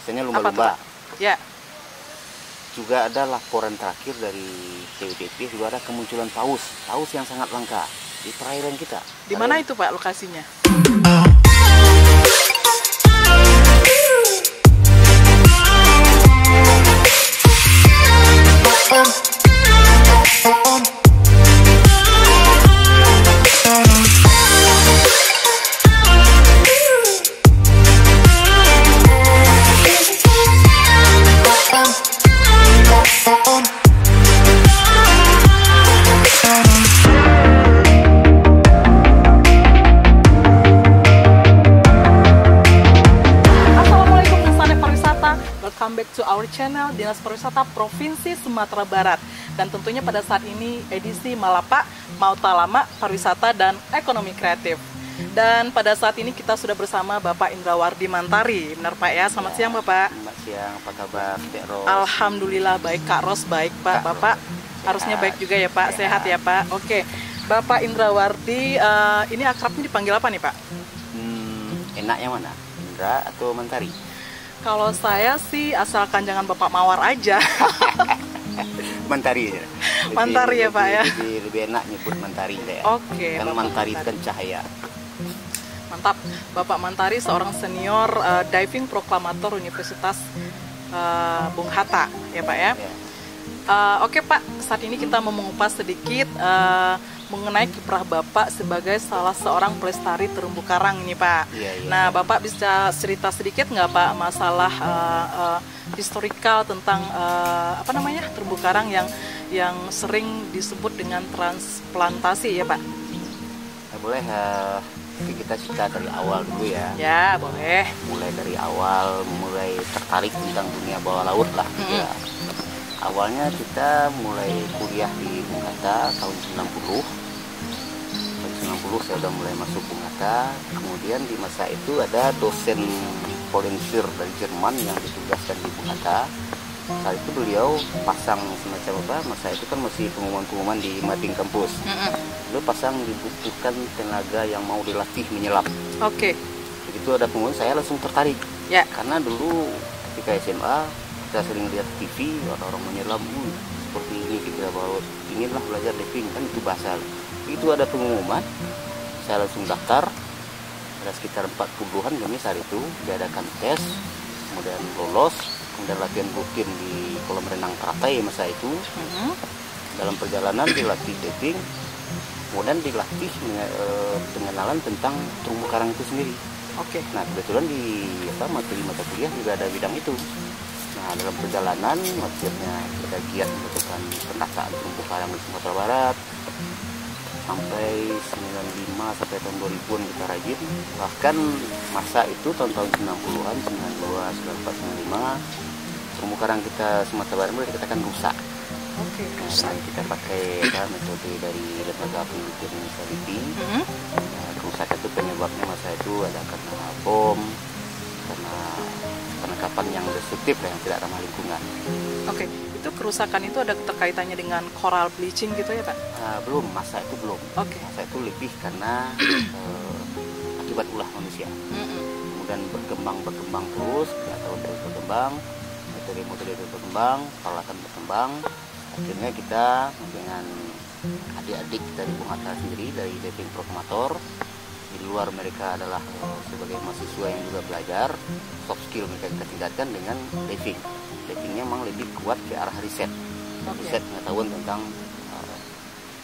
misalnya lumba-lumba. Ya. Juga ada laporan terakhir dari PWPP juga ada kemunculan paus yang sangat langka di perairan kita. Di mana itu Pak lokasinya? Welcome back to our channel Dinas Pariwisata Provinsi Sumatera Barat. Dan tentunya pada saat ini edisi Malapak Mautalama Pariwisata dan Ekonomi Kreatif. Dan pada saat ini kita sudah bersama Bapak Indrawardi Mantari. Benar Pak ya? Selamat siang Bapak. Selamat siang, apa kabar Kak Ros? Alhamdulillah baik Kak Ros, baik Pak. Bapak harusnya baik juga ya Pak, sehat ya Pak. Oke, Bapak Indrawardi, ini akrabnya dipanggil apa nih Pak? Enaknya mana? Indra atau Mantari? Kalau saya sih asalkan jangan Bapak Mawar aja. Mantari ya. Mantari ya Pak ya. Lebih enak nyebut Mantari ya. Oke. Karena Mantari itu kan cahaya. Mantap. Bapak Mantari seorang senior diving proklamator Universitas Bung Hatta ya Pak ya. Oke Pak, saat ini kita mau mengupas sedikit mengenai kiprah Bapak sebagai salah seorang pelestari terumbu karang ini Pak. Nah Bapak bisa cerita sedikit nggak Pak masalah historikal tentang terumbu karang yang sering disebut dengan transplantasi ya Pak? Boleh kita cerita dari awal dulu ya. Ya boleh. Mulai dari awal, mulai tertarik tentang dunia bawah laut lah. Ya. Awalnya kita mulai kuliah di Bung Hatta tahun 90. Tahun 90 saya udah mulai masuk Bung Hatta. Kemudian di masa itu ada dosen volunteer dari Jerman yang ditugaskan di Bung Hatta. Saat itu beliau pasang semacam masa itu kan masih pengumuman di mading kampus. Beliau pasang dibutuhkan tenaga yang mau dilatih menyelam. Oke. Begitu ada pengumuman saya langsung tertarik. Ya. Karena dulu ketika SMA kita sering lihat TV orang-orang menyelam seperti ini, kita bawa inginlah belajar diving kan itu bahasa. Itu ada pengumuman, saya langsung daftar. Ada sekitar 40-an kami saat itu diadakan tes, kemudian lolos, kemudian latihan rutin di kolam renang Teratai masa itu. Dalam perjalanan dilatih diving, kemudian dilatih pengenalan tentang terumbu karang itu sendiri. Oke. Nah kebetulan di materi mata kuliah juga ada bidang itu. Nah dalam perjalanan akhirnya kita giat melakukan penataan terumbu karang di Sumatera Barat sampai 95 sampai tahun 2000-an kita rajin. Bahkan masa itu tahun-tahun 90-an 92, 94, 95 terumbu karang kita Sumatera Barat boleh dikatakan rusak. Oke. Nah, kita pakai metode dari lembaga penelitian Saliti. Kerusakan itu penyebabnya masa itu ada karena bom, karena penangkapan yang destruktif dan yang tidak ramah lingkungan. Oke, itu kerusakan itu ada keterkaitannya dengan coral bleaching gitu ya Pak? Belum, masa itu belum. Oke. Masa itu lebih karena akibat ulah manusia. Kemudian berkembang terus, tahun terus berkembang, metode itu berkembang, peralatan berkembang. Akhirnya kita dengan adik-adik dari Bung Hatta sendiri, dari diving proklamator, di luar mereka adalah sebagai mahasiswa yang juga belajar soft skill mereka kita tingkatkan dengan diving. Divingnya memang lebih kuat ke arah riset, riset pengetahuan tentang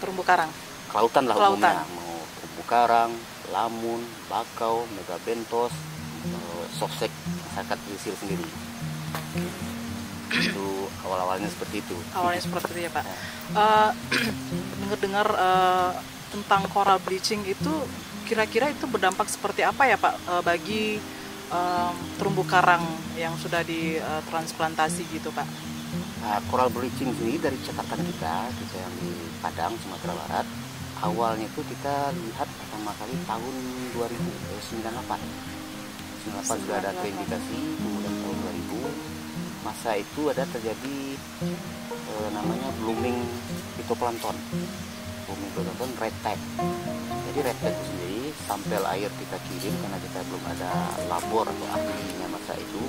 terumbu karang, kelautan lah umumnya, mau terumbu karang, lamun, bakau, megabentos, softshell masyarakat pesisir sendiri. Itu awal-awalnya seperti itu. Awalnya seperti itu ya Pak. Dengar-dengar tentang coral bleaching itu kira-kira itu berdampak seperti apa ya Pak bagi terumbu karang yang sudah ditransplantasi gitu Pak? Coral bleaching sendiri dari catatan kita yang di Padang, Sumatera Barat, awalnya itu kita lihat pertama kali tahun 98 sudah ada terindikasi, kemudian tahun 2000 masa itu ada terjadi namanya blooming phytoplankton, red tide. Jadi red tide itu sendiri sampel air kita kirim karena kita belum ada labor atau ahlinya masa itu,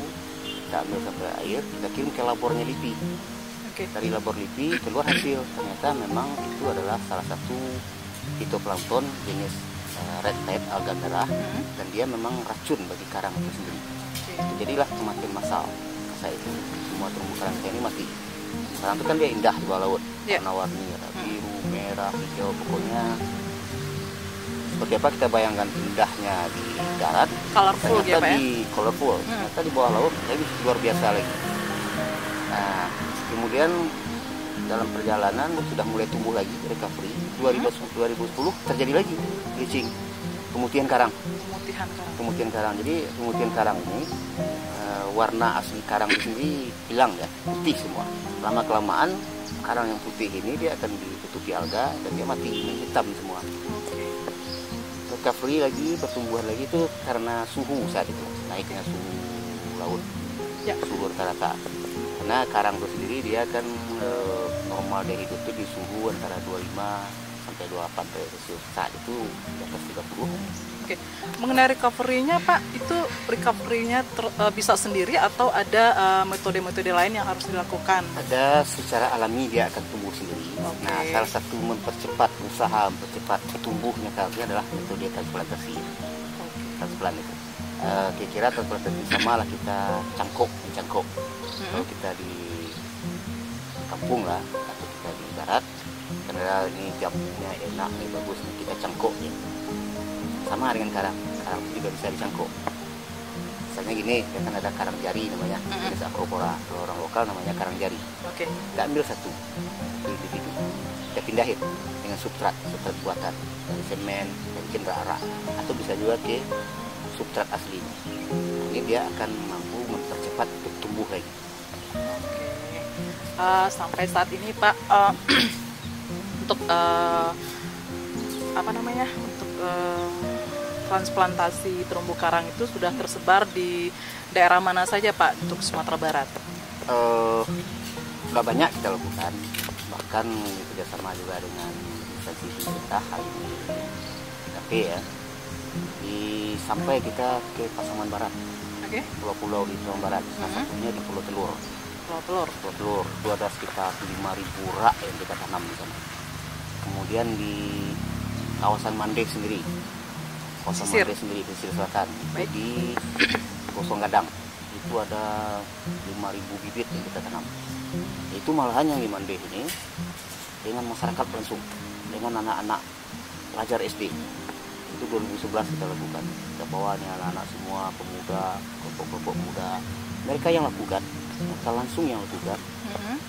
kita kita ambil sampai air, kita kirim ke labornya LIPI. Dari labor LIPI keluar hasil, ternyata memang itu adalah salah satu fitoplankton jenis red tide alga merah, dan dia memang racun bagi karang itu sendiri. Jadilah kematian massal saya itu, semua terumbu karang saya ini mati. Karang itu kan dia indah di bawah laut, warna-warni, ada biru, merah, hijau, pokoknya seperti apa kita bayangkan indahnya di darat, colorful ternyata di colorful, ternyata di bawah laut lebih luar biasa lagi. Nah, kemudian dalam perjalanan sudah mulai tumbuh lagi recovery. 2010 terjadi lagi bleaching, pemutihan karang. Jadi pemutihan karang ini warna asli karang di sini hilang ya, putih semua. Lama kelamaan karang yang putih ini dia akan ditutupi alga dan dia mati, menghitam semua. Recovery lagi, pertumbuhan lagi itu karena suhu saat itu, naiknya suhu laut, suhu rata-rata. Karena karang itu sendiri dia kan normal dia hidup itu di suhu antara 25 sampai 28 Celcius. Saat itu di atas 30. Mengenai recovery-nya Pak, itu recovery-nya bisa sendiri atau ada metode-metode lain yang harus dilakukan? Ada, secara alami dia akan tumbuh sendiri. Nah, salah satu usaha mempercepat tumbuhnya karangnya adalah metode transplantasi. Transplant itu. Kira-kira transplantasi sama lah kita cangkok. Kalau kita di kampung lah, atau kita di darat, karena ini jamnya enak, ini bagus, kita cangkok ya. Sama dengan karang itu juga bisa dicangkok. Misalnya gini, ya kan ada karang jari namanya, jenis Acropora. Kalau orang lokal namanya karang jari. Kita ambil satu individu, kita pindahin dengan substrat buatan dari semen, dari cendera arak, atau bisa juga ke substrat aslinya. Ini dia akan mampu mempercepat tumbuh lagi. Sampai saat ini Pak, untuk untuk transplantasi terumbu karang itu sudah tersebar di daerah mana saja Pak untuk Sumatera Barat? Sudah banyak kita lakukan, bahkan kerjasama juga dengan instansi pemerintah, hal ini TKP ya, sampai kita ke Pasaman Barat, pulau-pulau di Pasaman Barat, salah satunya di Pulau Telur. Itu ada sekitar 5.000 rak yang kita tanam di sana. Kemudian di kawasan Mandeh sendiri, di pesisir selatan, di Kosong Gadang, itu ada 5.000 bibit yang kita tanam. Itu malahan yang di Mandeh ini dengan masyarakat langsung, dengan anak-anak pelajar SD. Itu 2011 kita lakukan. Kita bawa nih anak-anak semua, pemuda, kelompok-kelompok muda, mereka yang lakukan. Mereka langsung yang lakukan.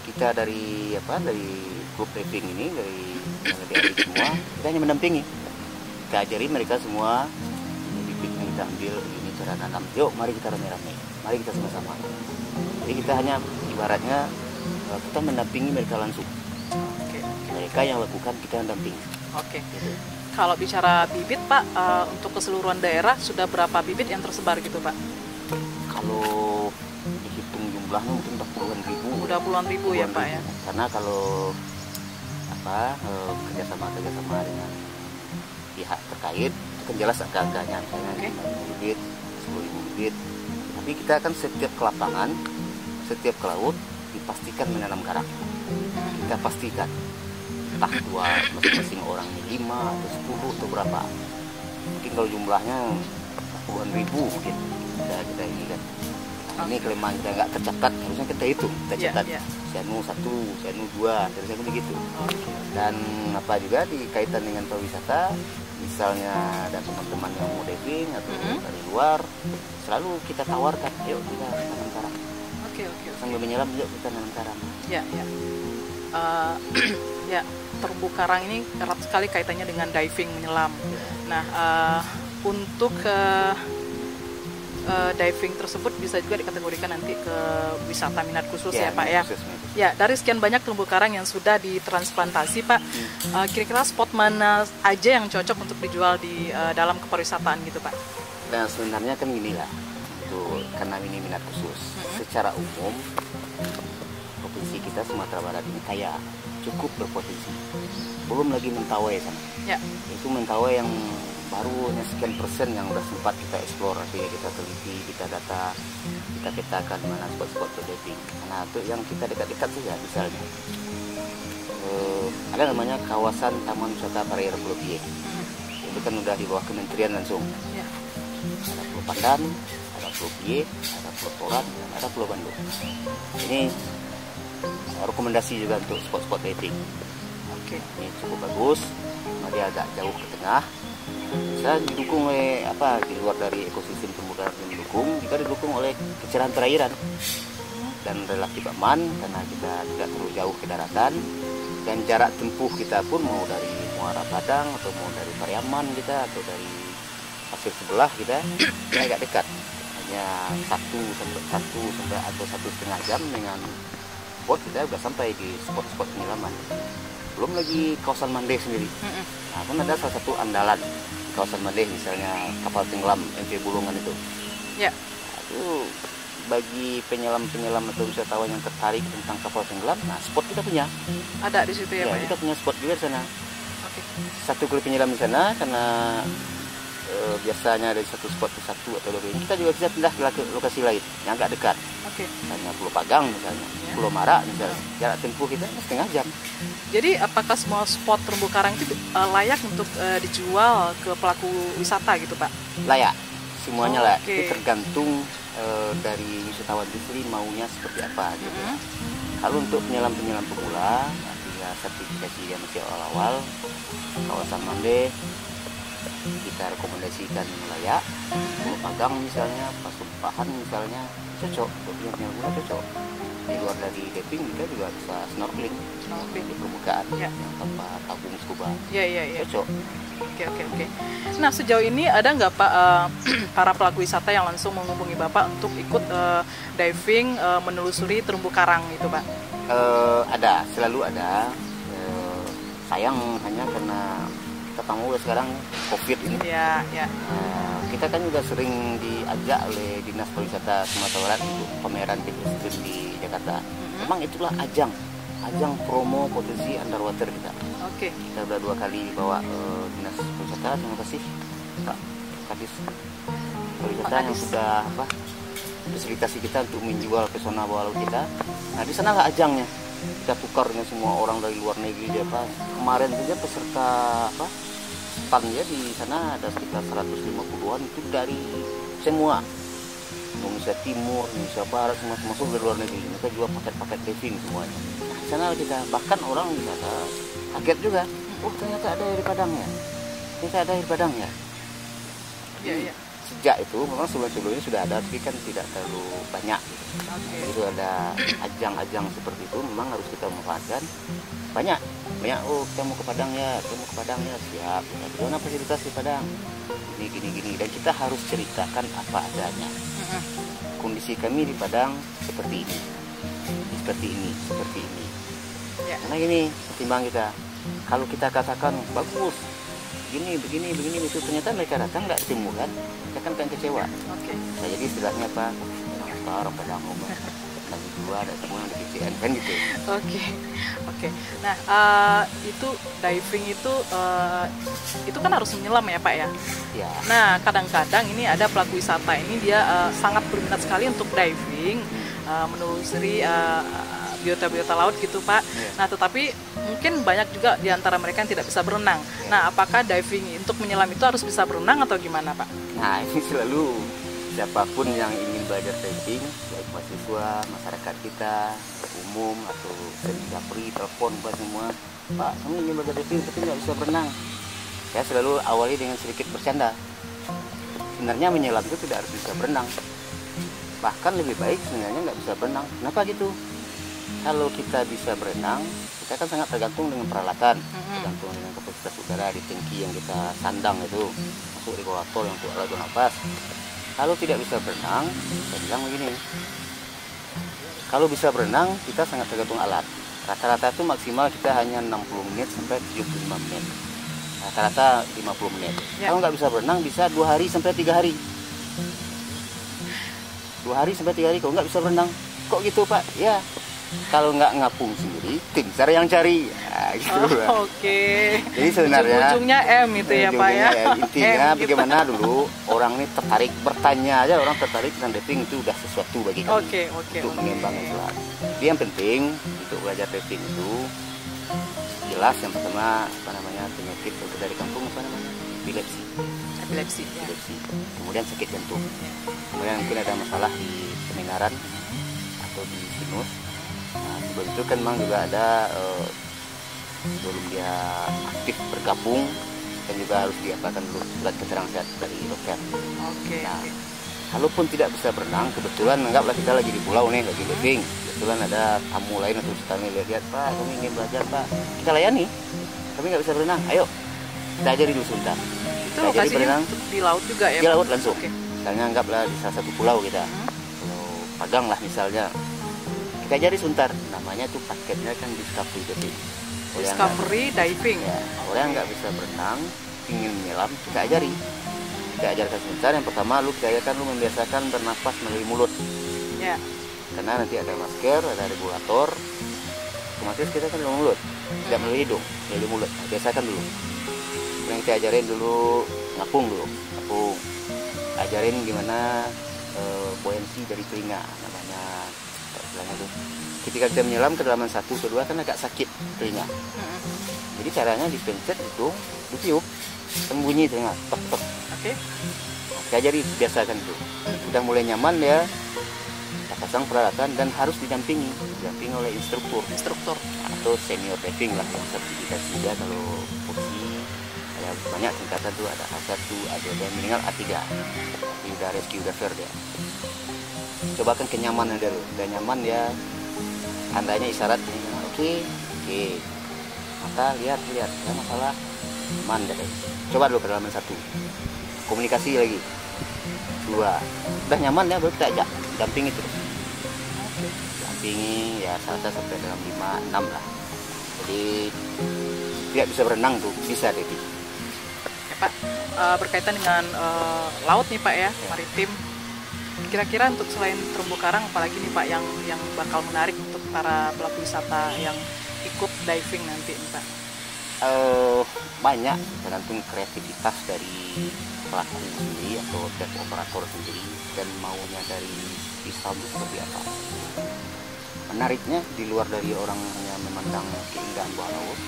Kita dari grup briefing ini, dari adik-adik semua, kita hanya mendampingi. Kita ajari mereka semua, bibit yang kita ambil, ini cara nanam. Yuk, mari kita rame-rame, mari kita sama-sama. Jadi kita hanya ibaratnya kita mendampingi mereka langsung. Mereka yang lakukan, kita mendampingi. Gitu. Kalau bicara bibit Pak, untuk keseluruhan daerah sudah berapa bibit yang tersebar gitu Pak? Kalau dihitung jumlahnya mungkin udah puluhan ribu. Udah puluhan ribu ya Pak ya. Karena kalau kerjasama dengan pihak terkait itu kan jelas angka-angkanya, misalnya 5.000 bibit, 10.000 bibit. Tapi kita kan setiap ke lapangan, setiap ke laut dipastikan menanam karang. Kita pastikan entah dua masing-masing orang 5 atau 10 atau berapa. Mungkin kalau jumlahnya puluhan ribu mungkin kita ini kan. Ini kelemahan kita nggak tercatat, harusnya kita hitung, kita catat. Sianu 1, Sianu 2, terus begitu. Dan apa juga di kaitan dengan pariwisata, misalnya ada teman-teman yang mau diving atau dari luar, selalu kita tawarkan, yuk kita tanam karang. Sambil menyelam, yuk kita tanam karang. Ya, terumbu karang ini erat sekali kaitannya dengan diving, menyelam. Nah, untuk diving tersebut bisa juga dikategorikan nanti ke wisata minat khusus ya Pak ya. Ya, dari sekian banyak terumbu karang yang sudah ditransplantasi Pak, kira-kira spot mana aja yang cocok untuk dijual di dalam kepariwisataan gitu Pak? Nah sebenarnya kan gini lah, karena ini minat khusus. Secara umum provinsi kita Sumatera Barat ini kaya, cukup berpotensi. Belum lagi Mentawai sana. Itu Mentawai yang baru hanya sekian persen yang udah sempat kita eksplor, artinya kita teliti, kita data. kita petakan mana spot-spot untuk diving. Nah, untuk yang kita dekat-dekat saja, misalnya ada namanya kawasan Taman Wisata Perairan Pulau Pie. Itu kan udah di bawah kementerian langsung. Ada Pulau Pandan, ada Pulau Pie, ada Pulau Toran, dan ada Pulau Bandung. Ini rekomendasi juga untuk spot-spot diving. Ini cukup bagus, dia agak jauh ke tengah. Bisa didukung oleh di luar dari ekosistem terumbu karang yang didukung, juga didukung oleh kecerahan perairan dan relatif aman karena kita tidak terlalu jauh ke daratan, dan jarak tempuh kita pun mau dari Muara Padang atau mau dari Pariaman kita atau dari pasir sebelah kita agak dekat, hanya 1 sampai 1,5 jam dengan boat kita sudah sampai di spot-spot penyelaman. Belum lagi kawasan Mandeh sendiri. Nah, kan ada salah satu andalan di kawasan Mandeh, misalnya kapal tenggelam MV Bulungan itu. Ya. Nah, itu bagi penyelam-penyelam atau wisatawan yang tertarik tentang kapal tenggelam, nah spot kita punya. Ada di situ ya, Pak? Kita punya spot juga di sana. Oke. Satu kali penyelam di sana karena biasanya dari satu spot ke satu atau lebih. Kita juga bisa pindah ke lokasi lain yang agak dekat. Misalnya Pulau Pagang misalnya, Pulau Mara misalnya. Jarak tempuh kita setengah jam. Jadi apakah semua spot terumbu karang itu layak untuk dijual ke pelaku wisata gitu, Pak? Layak, semuanya layak. Oke. Itu tergantung dari wisatawan itu sendiri maunya seperti apa gitu. Kalau untuk penyelam-penyelam pemula, ya sertifikasi yang masih awal-awal, kawasan Mandeh kita rekomendasikan layak. Pulau Pagang misalnya, Pasumpahan misalnya, cocok untuk yang muda, cocok. Di luar dari diving kita juga bisa snorkeling di permukaan yang tanpa tabung scuba. Cocok. Oke. Nah, sejauh ini ada nggak, Pak, para pelaku wisata yang langsung menghubungi Bapak untuk ikut diving menelusuri terumbu karang itu, Pak? Ada, selalu ada. Sayang hanya karena kita tahu sekarang COVID ini. Kita kan juga sering diajak oleh Dinas Pariwisata Sumatera Barat untuk pameran ekosistem di Jakarta. Memang itulah ajang promo potensi underwater kita. Kita sudah 2 kali bawa Dinas Pariwisata, terima kasih Pak Kadis Pariwisata yang sudah fasilitasi kita untuk menjual pesona bawah laut kita. Nah, di sana lah ajangnya. Kita tukar dengan semua orang dari luar negeri. Kemarin saja peserta stand-nya di sana ada sekitar 150-an itu dari semua, Indonesia Timur, Indonesia Barat, semua termasuk dari luar negeri. Mereka jual paket-paket diving semuanya. Nah, di sana kita bahkan orang di sana kaget juga. Oh, ternyata ada air Padangnya. Sejak itu memang sebelum-sebelumnya sudah ada, tapi kan tidak terlalu banyak. Itu ada ajang-ajang seperti itu, memang harus kita manfaatkan. Banyak. Oh, kita mau ke Padang ya, siap. Gimana fasilitas di Padang? Gini. Dan kita harus ceritakan apa adanya. Kondisi kami di Padang seperti ini. Karena gini, ketimbang kita. Kalau kita katakan bagus, begini, itu ternyata mereka datang nggak ketemu kan, kita kan kecewa. Nah, jadi istilahnya apa? Orang Padang lagi dua ada semua yang di PCN kan gitu. Oke. Nah, itu diving itu kan harus menyelam ya, Pak ya? Ya. Nah, kadang-kadang ini ada pelaku wisata ini dia sangat berminat sekali untuk diving, menelusuri biota-biota laut gitu, Pak. Nah, tetapi mungkin banyak juga di antara mereka yang tidak bisa berenang. Nah, apakah diving untuk menyelam itu harus bisa berenang atau gimana, Pak? Nah, ini selalu siapapun yang ingin belajar diving, baik mahasiswa, masyarakat kita, umum atau sering japri, telepon buat semua, Pak, kami ingin belajar diving tapi nggak bisa berenang. Saya selalu awali dengan sedikit bercanda. Sebenarnya menyelam itu tidak harus bisa berenang. Bahkan lebih baik sebenarnya nggak bisa berenang. Kenapa gitu? Kalau kita bisa berenang, kita kan sangat tergantung dengan peralatan, tergantung dengan kapasitas udara di tangki yang kita sandang itu, masuk regulator yang untuk alat bernafas. Kalau tidak bisa berenang, saya bilang begini, kalau bisa berenang, kita sangat tergantung alat. Rata-rata itu maksimal kita hanya 60 menit sampai 75 menit. Rata-rata 50 menit. Kalau nggak bisa berenang, bisa 2 hari sampai 3 hari. 2 hari sampai 3 hari, kalau nggak bisa berenang. Kok gitu, Pak? Ya, kalau nggak ngapung sendiri, tim SAR yang cari. Nah, gitu. Oke. Jadi sebenarnya ujungnya M itu ya Pak ya. Intinya M gitu. bagaimana dulu orang ini tertarik, bertanya aja orang tertarik tentang diving itu udah sesuatu bagi kami. Oke. Untuk mengembangkan selat. Jadi yang penting untuk belajar diving itu jelas yang pertama penyakit dari kampung epilepsi. Epilepsi. Ya. Kemudian sakit jantung. Kemudian mungkin ada masalah di pendengaran atau di sinus. Nah, sebelum itu kan memang juga ada sebelum dia aktif bergabung dan juga harus diapakan dulu surat keterangan sehat dari dokter. Oke. Nah, kalaupun tidak bisa berenang, kebetulan anggaplah kita lagi di pulau nih, lagi diving. Kebetulan ada tamu lain atau kami lihat, Pak, kami ingin belajar Pak. Kita layani. Kami nggak bisa berenang. Ayo, kita ajari dulu sebentar. Itu lokasinya di laut juga ya? Di laut langsung. Okay. Misalnya anggaplah di salah satu pulau kita, Pulau Padang lah misalnya. Kita ajari sebentar. Namanya tuh paketnya kan Discovery Diving. Discovery Diving. Ya, orang yang nggak bisa berenang, ingin menyelam, kita ajari. Kita ajarkan sebentar. Yang pertama lu kita ajarkan lu membiasakan bernafas melalui mulut. Ya. Karena nanti ada masker, ada regulator. Otomatis kita kan melalui mulut, tidak melalui hidung, melalui mulut. Nah, biasakan dulu. Yang kita ajarin dulu ngapung dulu, ngapung. Ajarin gimana buoyancy dari telinga, namanya istilahnya tuh. Ketika kita menyelam kedalaman 1, kedua kan agak sakit telinga. Jadi caranya dipencet hidung, ditiup, kan bunyi telinga, tok tok. Oke. Nah, kita ajari biasakan dulu. Udah mulai nyaman ya. Pasang peralatan dan harus didampingi oleh instruktur atau senior diving lah yang sertifikasi juga. Kalau posisi ada banyak tingkatan tuh, ada A1, ada minimal A3, ini udah rescue diver dia. Coba kan kenyamanan dulu, udah nyaman ya, tandanya isyarat oke. Maka lihat ya masalah aman deh. Coba dulu kedalaman 1, komunikasi lagi 2, udah nyaman ya baru kita ajak dampingi terus. Dampingi ya salsa sampai dalam 5-6 lah. Jadi tidak bisa berenang tuh bisa deh. Ya Pak, berkaitan dengan laut nih Pak ya, maritim. Kira-kira untuk selain terumbu karang, apalagi nih Pak yang bakal menarik untuk para pelaku wisata yang ikut diving nanti nih Pak? Banyak, tergantung kreativitas dari pelaku sendiri atau deck operator sendiri dan maunya dari wisata seperti apa. Menariknya di luar dari orang hanya memandang keindahan bawah laut,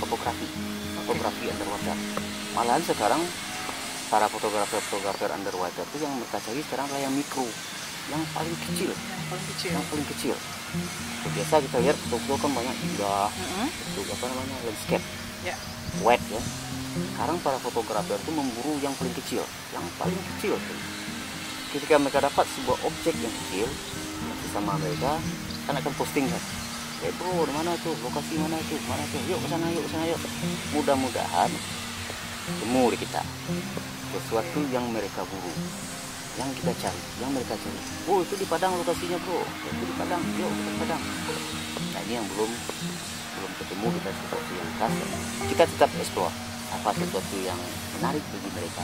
fotografi underwater. Malahan sekarang para fotografer underwater itu yang mereka cari sekarang adalah yang mikro, yang paling kecil. Biasa kita lihat foto kan banyak indah, itu landscape, wet ya. Sekarang para fotografer itu memburu yang paling kecil. Ketika mereka dapat sebuah objek yang kecil, sama mereka kan akan posting kan. Bro, mana tuh? Lokasi mana tuh? Yuk ke sana yuk. Mudah-mudahan temu di kita sesuatu yang mereka buru, yang kita cari, yang mereka cari. Oh, itu di Padang lokasinya, bro. Itu di Padang. Yuk ke Padang. Nah, ini yang belum ketemu kita sesuatu yang khas. Kita tetap explore apa sesuatu yang menarik bagi mereka.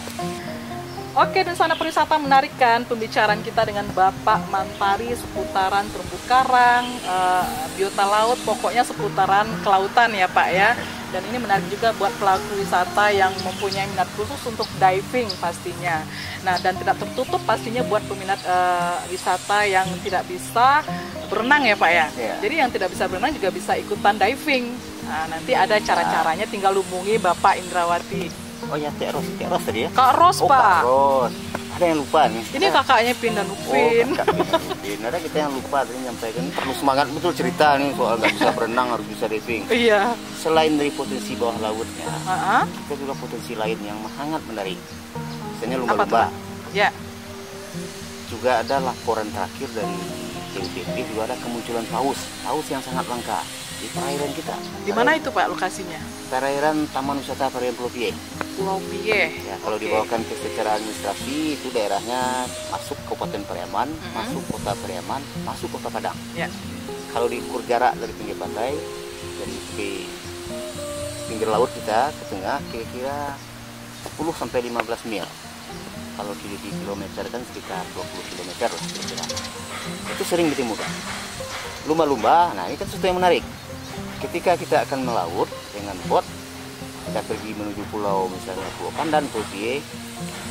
Oke, dan sana perwisata menarik kan pembicaraan kita dengan Bapak Mantari seputaran terumbu karang, biota laut, pokoknya seputaran kelautan ya Pak ya. Dan ini menarik juga buat pelaku wisata yang mempunyai minat khusus untuk diving pastinya. Nah, dan tidak tertutup pastinya buat peminat wisata yang tidak bisa berenang ya Pak ya. Jadi yang tidak bisa berenang juga bisa ikutan diving. Nah, nanti ada cara-caranya, tinggal hubungi Bapak Indrawati. Oh ya, Kak Ros tadi ya? Kak Ros, Pak. Kak Ros. Ada yang lupa nih. Ini kakaknya Pin dan Upin. Ada kita yang lupa tadi nyampaikan. Perlu semangat betul cerita nih soal nggak bisa berenang harus bisa diving. Iya. Selain dari potensi bawah lautnya, kita juga potensi lain yang sangat menarik. Misalnya lumba-lumba. Ya. Juga ada laporan terakhir dari BPP juga ada kemunculan paus yang sangat langka di perairan kita. Di mana itu Pak lokasinya? Perairan Taman Wisata Perairan Pulau Pie. Pulau Pie. Ya, kalau dibawakan ke secara administrasi itu daerahnya masuk Kabupaten Pariaman, masuk Kota Pariaman, masuk Kota Padang. Ya. Kalau diukur jarak dari pinggir pantai dari pinggir laut kita ke tengah kira-kira 10 sampai 15 mil. Kalau di kilometer kan sekitar 20 km lah kira-kira. Itu sering ditemukan. lumba-lumba. Nah, ini kan sesuatu yang menarik. Ketika kita akan melaut dengan bot, kita pergi menuju pulau misalnya Pulau Pandan, Pulau Pie,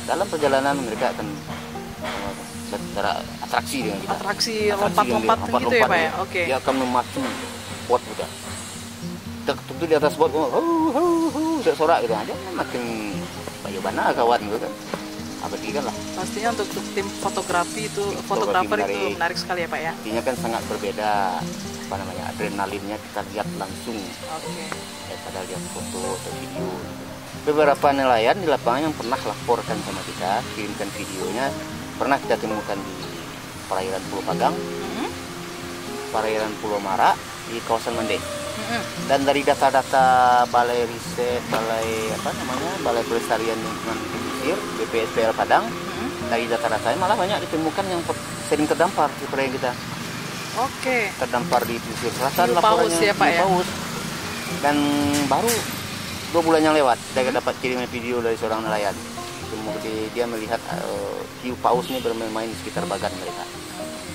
dalam perjalanan mereka akan atraksi dengan kita. Atraksi lompat-lompat gitu ya Pak ya? Oke. Dia akan memacu bot kita. Tentu di atas bot, sorak gitu aja, makin bagaimana kawan gitu kan. Abadi kan lah. Pastinya untuk tim fotografi itu, fotografer itu menarik sekali ya Pak ya? Artinya kan sangat berbeda, apa namanya, adrenalinnya kita lihat langsung. Oke. Daripada lihat foto atau video. Beberapa nelayan di lapangan yang pernah laporkan sama kita, kirimkan videonya, pernah kita temukan di perairan Pulau Pagang, perairan Pulau Mara, di kawasan Mende. Dan dari data-data Balai Riset, Balai Pelestarian Lingkungan Pesisir, BPSPL Padang, dari data-datanya malah banyak ditemukan yang sering terdampar di perairan kita. Oke. Terdampar di pesisir selatan, laporannya ya, Pak ya? Paus. Dan baru 2 bulan yang lewat, saya dapat kiriman video dari seorang nelayan. Kemudian dia melihat hiu paus ini bermain-main di sekitar bagan mereka.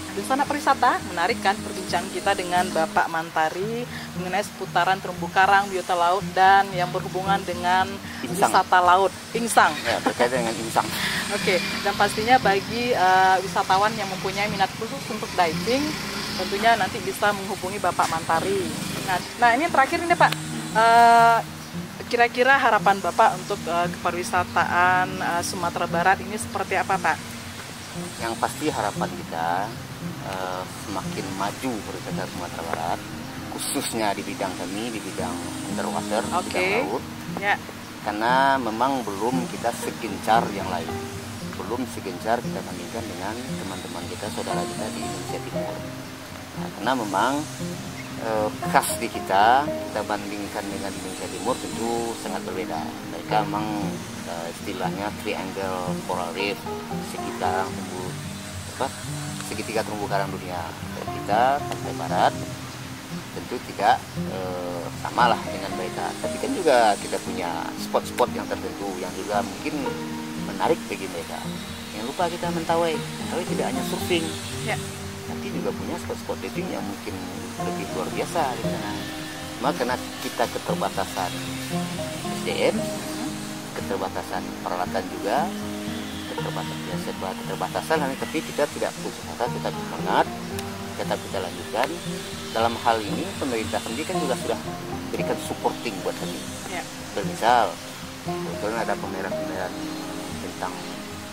Desa Pariwisata, menarik kan perbincangan kita dengan Bapak Mantari mengenai seputaran terumbu karang, biota laut, dan yang berhubungan dengan wisata laut, Insang. Ya, berkaitan dengan Insang. Oke, dan pastinya bagi wisatawan yang mempunyai minat khusus untuk diving, tentunya nanti bisa menghubungi Bapak Mantari. Nah ini terakhir ini Pak, kira-kira harapan Bapak untuk kepariwisataan Sumatera Barat ini seperti apa Pak? Yang pasti harapan kita semakin maju pariwisata Sumatera Barat, khususnya di bidang kami, di bidang underwater, bidang laut. Ya. Karena memang belum kita segencar yang lain, belum segencar kita bandingkan dengan teman-teman kita, saudara kita di Indonesia Timur. Nah, karena memang khas di kita bandingkan dengan Indonesia Timur tentu sangat berbeda. Mereka memang istilahnya triangle coral reef, segitiga terumbu karang dunia. Dan kita pantai barat tentu tidak sama lah dengan mereka. Tapi kan juga kita punya spot-spot yang tertentu yang juga mungkin menarik bagi mereka. Jangan lupa kita Mentawai tidak hanya surfing, ya, tapi juga punya spot-spot diving yang mungkin lebih luar biasa di sana. Cuma karena kita keterbatasan SDM, keterbatasan peralatan juga, keterbatasan, tapi kita tidak putus asa, kita semangat, kita lanjutkan. Dalam hal ini pemerintah sendiri kan juga sudah berikan supporting buat kami. Ya. Misal, kebetulan ada pameran-pameran tentang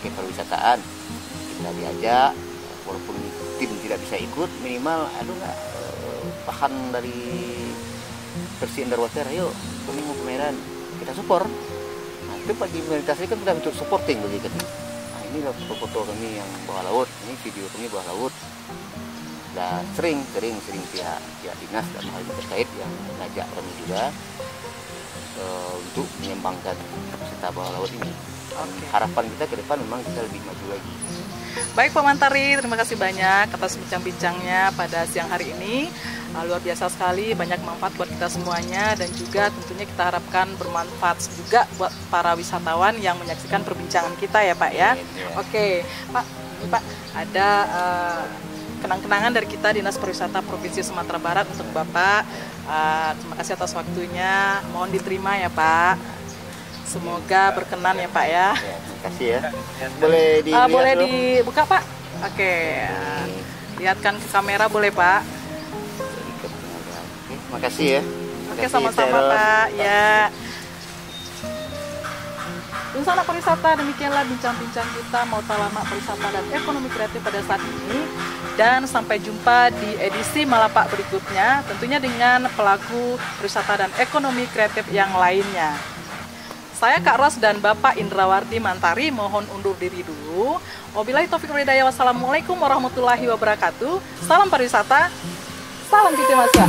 kepariwisataan, kita diajak, walaupun tim tidak bisa ikut, minimal bahan dari versi underwater, ayo kami mau pameran, kita support. Nah itu bagi pemerintah sendiri kan sudah bentuk supporting bagi kami. Nah ini foto kami yang bawah laut, ini video kami bawah laut. Dan sering pihak dinas dan hal terkait yang mengajak kami juga untuk mengembangkan wisata bawah laut ini. Harapan kita ke depan memang kita lebih maju lagi. Baik Pak Mantari, terima kasih banyak atas bincang-bincangnya pada siang hari ini. Luar biasa sekali, banyak manfaat buat kita semuanya, dan juga tentunya kita harapkan bermanfaat juga buat para wisatawan yang menyaksikan perbincangan kita ya Pak ya. Oke Pak, ini Pak ada kenang-kenangan dari kita Dinas Pariwisata Provinsi Sumatera Barat untuk Bapak. Terima kasih atas waktunya, mohon diterima ya Pak. Semoga berkenan ya Pak ya. Terima kasih ya. Boleh dibuka Pak. Oke. Lihatkan ke kamera boleh Pak. Terima kasih ya. Oke, sama-sama Pak. Ya. Desa Pariwisata, demikianlah bincang-bincang kita Mautalamak Pariwisata dan Ekonomi Kreatif pada saat ini. Dan sampai jumpa di edisi Malapak berikutnya, tentunya dengan pelaku pariwisata dan ekonomi kreatif yang lainnya. Saya Kak Ros dan Bapak Indrawardi Mantari mohon undur diri dulu. Wabillahi taufiq wal hidayah. Wassalamualaikum warahmatullahi wabarakatuh. Salam pariwisata, salam Kiti Masya.